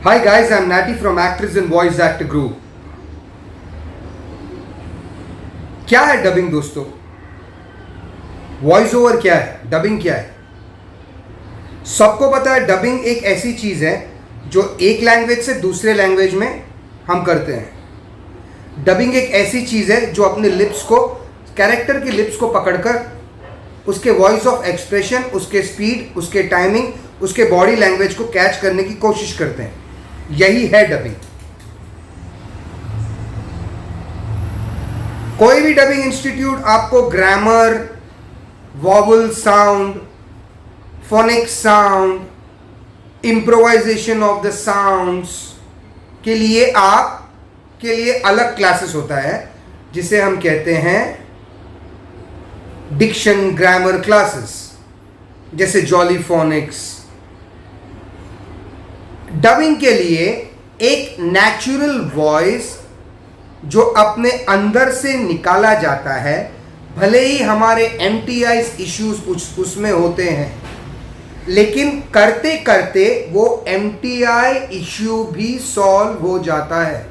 Hi guys, I'm Natty from Actors and Voice Actor Group. क्या है dubbing दोस्तों? Voice over क्या है? डबिंग क्या है? सबको पता है डबिंग एक ऐसी चीज़ है जो एक लैंग्वेज से दूसरे लैंग्वेज में हम करते हैं। डबिंग एक ऐसी चीज़ है जो अपने लिप्स को, कैरेक्टर के लिप्स को पकड़कर उसके वॉइस ऑफ एक्सप्रेशन, उसके स्पीड, उसके टाइमिंग, उसके बॉडी लैंग्वेज को कैच करने की कोशिश करते हैं। यही है डबिंग। कोई भी डबिंग इंस्टीट्यूट आपको grammar, vowel sound, phonic sound, improvisation of the sounds के लिए आपके लिए अलग क्लासेस होता है, जिसे हम कहते हैं डिक्शन ग्रामर क्लासेस, जैसे जॉली फोनिक्स। डबिंग के लिए एक नेचुरल वॉइस जो अपने अंदर से निकाला जाता है, भले ही हमारे MTI इश्यूज उसमें होते हैं, लेकिन करते करते वो MTI इश्यू भी सॉल्व हो जाता है।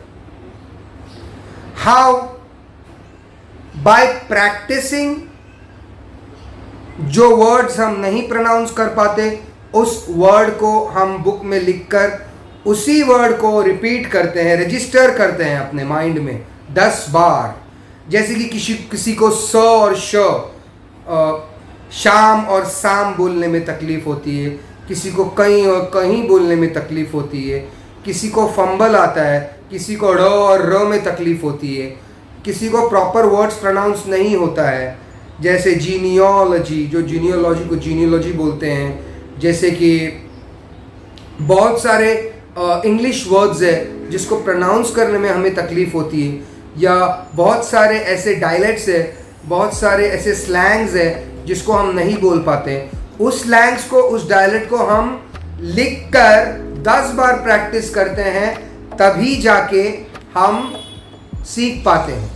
हाउ? By practising. जो वर्ड्स हम नहीं प्रोनाउंस कर पाते, उस वर्ड को हम बुक में लिखकर उसी वर्ड को रिपीट करते हैं, रजिस्टर करते हैं अपने माइंड में 10 बार। जैसे कि किसी को स और श, शाम और शाम बोलने में तकलीफ होती है, किसी को कहीं और कहीं बोलने में तकलीफ होती है, किसी को फंबल आता है, किसी को र और र में तकलीफ होती है, किसी को प्रॉपर वर्ड्स प्रोनाउंस नहीं होता है, जैसे जीनियोलॉजी, जो जीनियोलॉजी को जीनियोलॉजी बोलते हैं, जैसे कि बहुत सारे इंग्लिश वर्ड्स है जिसको प्रोनाउंस करने में हमें तकलीफ़ होती है, या बहुत सारे ऐसे डायलेक्ट्स है, बहुत सारे ऐसे स्लैंग्स है जिसको हम नहीं बोल पाते। उस स्लैंग्स को, उस डायलेक्ट को हम लिखकर 10 बार प्रैक्टिस करते हैं, तभी जाके हम सीख पाते हैं।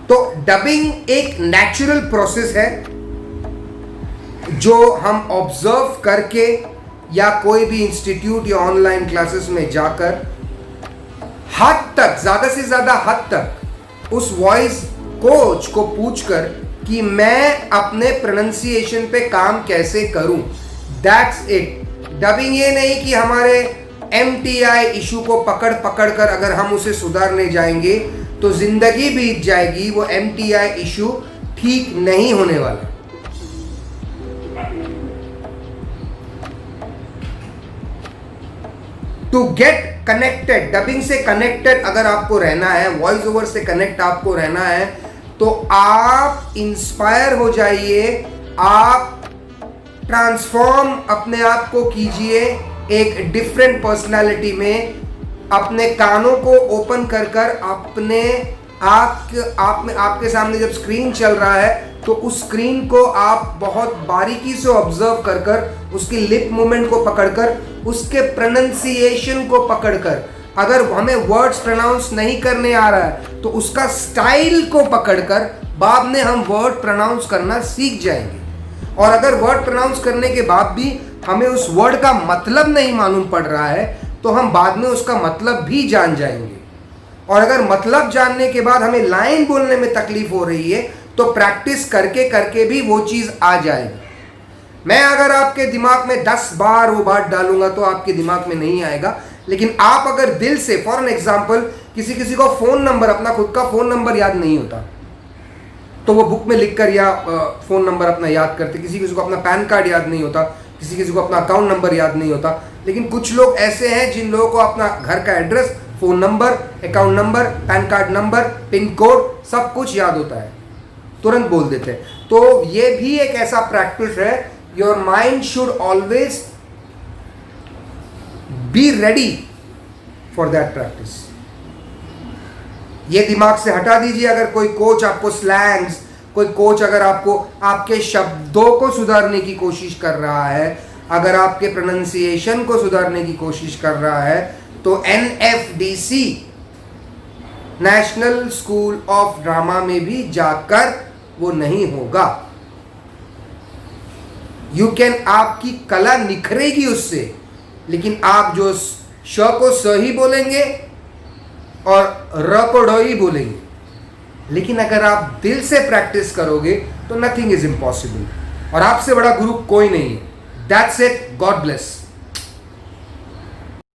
तो डबिंग एक नेचुरल प्रोसेस है जो हम ऑब्जर्व करके या कोई भी इंस्टीट्यूट या ऑनलाइन क्लासेस में जाकर हद तक, ज़्यादा से ज़्यादा हद तक उस वॉइस कोच को पूछकर कि मैं अपने प्रोनंसिएशन पे काम कैसे करूं। That's it. डबिंग ये नहीं कि हमारे MTI इशू को पकड़ कर अगर हम उसे सुधारने जाएंगे तो जिंदगी बीत जाएगी, वो MTI इशू ठीक नहीं होने वाला। टू गेट कनेक्टेड, डबिंग से कनेक्टेड अगर आपको रहना है, वॉइस ओवर से कनेक्ट आपको रहना है, तो आप इंस्पायर हो जाइए, आप ट्रांसफॉर्म अपने आप को कीजिए एक डिफरेंट पर्सनालिटी में। अपने कानों को ओपन कर अपने आपके सामने जब स्क्रीन चल रहा है तो उस स्क्रीन को आप बहुत बारीकी से ऑब्जर्व कर उसकी लिप मूवमेंट को पकड़कर, उसके प्रोनंसिएशन को पकड़कर, अगर हमें वर्ड्स प्रोनाउंस नहीं करने आ रहा है तो उसका स्टाइल को पकड़कर बाद में हम वर्ड प्रोनाउंस करना सीख जाएंगे। और अगर वर्ड प्रोनाउंस करने के बाद भी हमें उस वर्ड का मतलब नहीं मालूम पड़ रहा है तो हम बाद में उसका मतलब भी जान जाएंगे। और अगर मतलब जानने के बाद हमें लाइन बोलने में तकलीफ हो रही है तो प्रैक्टिस करके भी वो चीज़ आ जाएगी। मैं अगर आपके दिमाग में 10 बार वो बात डालूंगा तो आपके दिमाग में नहीं आएगा, लेकिन आप अगर दिल से, फॉर एन एग्जाम्पल, किसी को फ़ोन नंबर, अपना खुद का फ़ोन नंबर याद नहीं होता तो वो बुक में लिखकर या फ़ोन नंबर अपना याद करते, किसी को अपना पैन कार्ड याद नहीं होता, किसी को अपना अकाउंट नंबर याद नहीं होता। लेकिन कुछ लोग ऐसे हैं जिन लोगों को अपना घर का address, phone number, account number, pan card number, pin code सब कुछ याद होता है, तुरंत बोल देते हैं। तो ये भी एक ऐसा प्रैक्टिस है। Your mind should always be ready for that practice. ये दिमाग से हटा दीजिए। अगर कोई कोच आपको स्लैंग्स, कोई कोच अगर आपको आपके शब्दों को सुधारने की कोशिश कर रहा है, अगर आपके प्रोनंसिएशन को सुधारने की कोशिश कर रहा है, तो NFDC, national school of drama में भी जाकर वो नहीं होगा। यू कैन, आपकी कला निखरेगी उससे, लेकिन आप जो श को स ही बोलेंगे और र को ढ ही बोलेंगे। लेकिन अगर आप दिल से प्रैक्टिस करोगे तो नथिंग इज इम्पॉसिबल, और आपसे बड़ा गुरु कोई नहीं है। That's it, God bless.